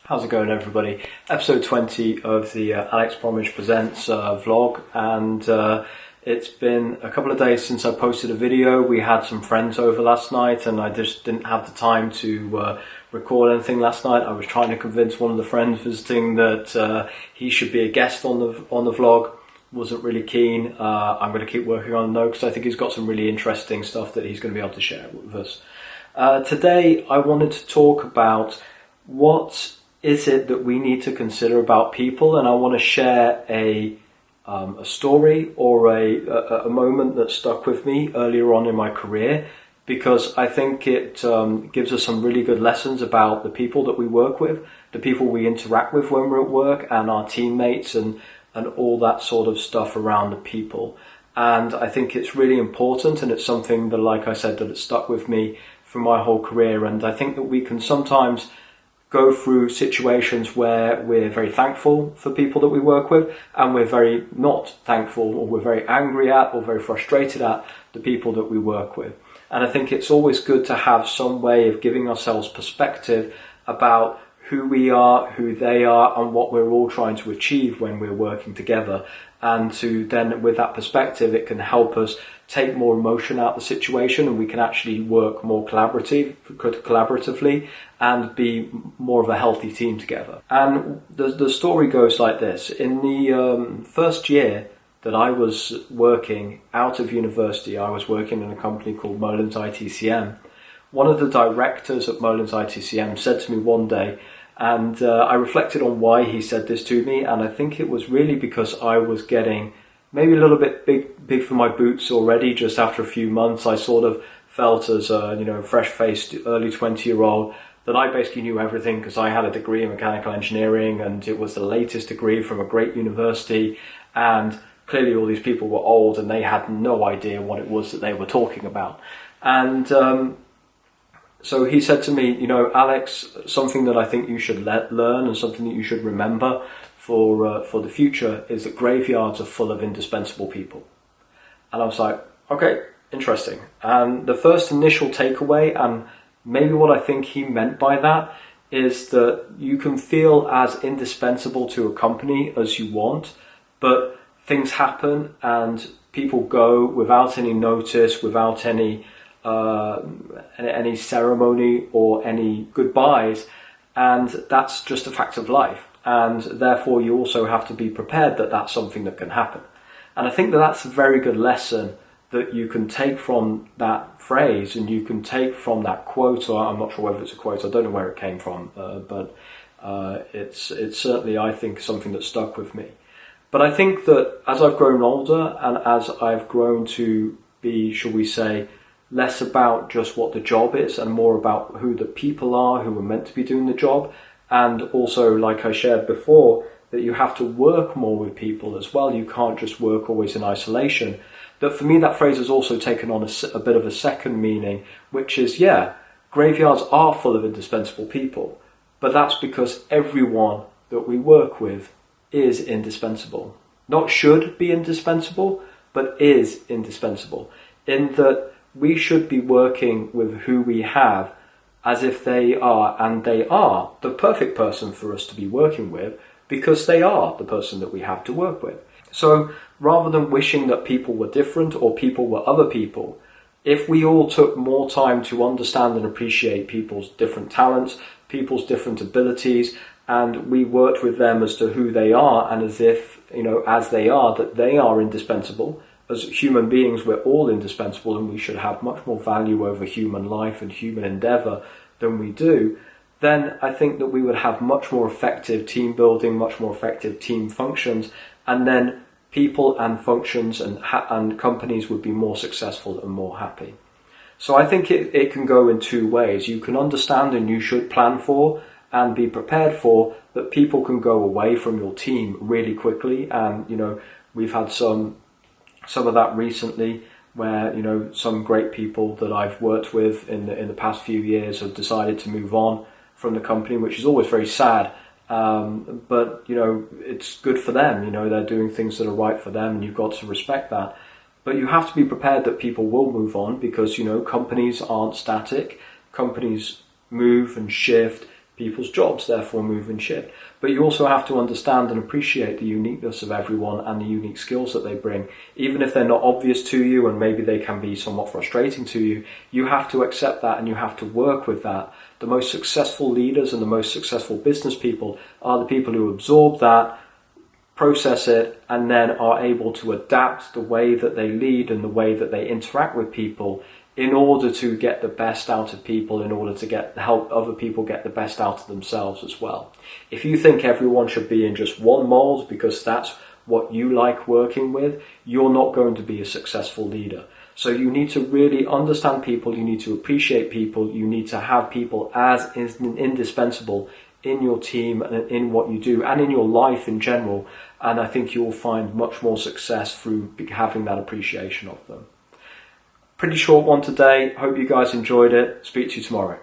How's it going, everybody? Episode 20 of the Alex Bromwich Presents vlog, and it's been a couple of days since I posted a video. We had some friends over last night and I just didn't have the time to record anything last night. I was trying to convince one of the friends visiting that he should be a guest on the vlog. Wasn't really keen. I'm going to keep working on it though, because I think he's got some really interesting stuff that he's going to be able to share with us. Today I wanted to talk about what is it that we need to consider about people, and I want to share a story or a moment that stuck with me earlier on in my career, because I think it gives us some really good lessons about the people that we work with, the people we interact with when we're at work, and our teammates and all that sort of stuff around the people. And I think it's really important, and it's something that, like I said, that it stuck with me for my whole career. And I think that we can sometimes go through situations where we're very thankful for people that we work with, and we're very not thankful, or we're very angry at, or very frustrated at the people that we work with. And I think it's always good to have some way of giving ourselves perspective about who we are, who they are, and what we're all trying to achieve when we're working together. And to then, with that perspective, it can help us take more emotion out of the situation, and we can actually work more collaboratively and be more of a healthy team together. And the story goes like this. In the first year that I was working out of university, I was working in a company called Merlin's ITCM. One of the directors at Merlin's ITCM said to me one day, and I reflected on why he said this to me, and I think it was really because I was getting maybe a little bit big for my boots already. Just after a few months, I sort of felt as a fresh-faced early 20-year-old that I basically knew everything, because I had a degree in mechanical engineering and it was the latest degree from a great university, and clearly all these people were old and they had no idea what it was that they were talking about. And so he said to me, Alex, something that I think you should learn and something that you should remember for the future is that graveyards are full of indispensable people. And I was like, okay, interesting. And the first initial takeaway, and maybe what I think he meant by that, is that you can feel as indispensable to a company as you want, but things happen and people go without any notice, without any ceremony or any goodbyes, and that's just a fact of life. And therefore you also have to be prepared that that's something that can happen. And I think that that's a very good lesson that you can take from that phrase, and you can take from that quote, or I'm not sure whether it's a quote, I don't know where it came from, but it's certainly, I think, something that stuck with me. But I think that as I've grown older, and as I've grown to be, shall we say, less about just what the job is and more about who the people are who are meant to be doing the job, and also, like I shared before, that you have to work more with people as well. You can't just work always in isolation. That for me, that phrase has also taken on a bit of a second meaning, which is, graveyards are full of indispensable people, but that's because everyone that we work with is indispensable. Not should be indispensable, but is indispensable, in that we should be working with who we have as if they are, and they are, the perfect person for us to be working with, because they are the person that we have to work with. So rather than wishing that people were different or people were other people, if we all took more time to understand and appreciate people's different talents, people's different abilities, and we worked with them as to who they are, and as if, as they are, that they are indispensable. As human beings, we're all indispensable, and we should have much more value over human life and human endeavour than we do. Then I think that we would have much more effective team building, much more effective team functions, and then people and functions and companies would be more successful and more happy. So I think it can go in two ways. You can understand, and you should plan for and be prepared for, that people can go away from your team really quickly. And, we've had some of that recently, where some great people that I've worked with in the past few years have decided to move on from the company, which is always very sad. But it's good for them. They're doing things that are right for them, and you've got to respect that. But you have to be prepared that people will move on, because companies aren't static. Companies move and shift, people's jobs, therefore move and shift. But you also have to understand and appreciate the uniqueness of everyone and the unique skills that they bring. Even if they're not obvious to you and maybe they can be somewhat frustrating to you, you have to accept that and you have to work with that. The most successful leaders and the most successful business people are the people who absorb that, process it, and then are able to adapt the way that they lead and the way that they interact with people in order to get the best out of people, in order to help other people get the best out of themselves as well. If you think everyone should be in just one mold because that's what you like working with, you're not going to be a successful leader. So you need to really understand people, you need to appreciate people, you need to have people as indispensable in your team and in what you do and in your life in general. And I think you'll find much more success through having that appreciation of them. Pretty short one today. Hope you guys enjoyed it. Speak to you tomorrow.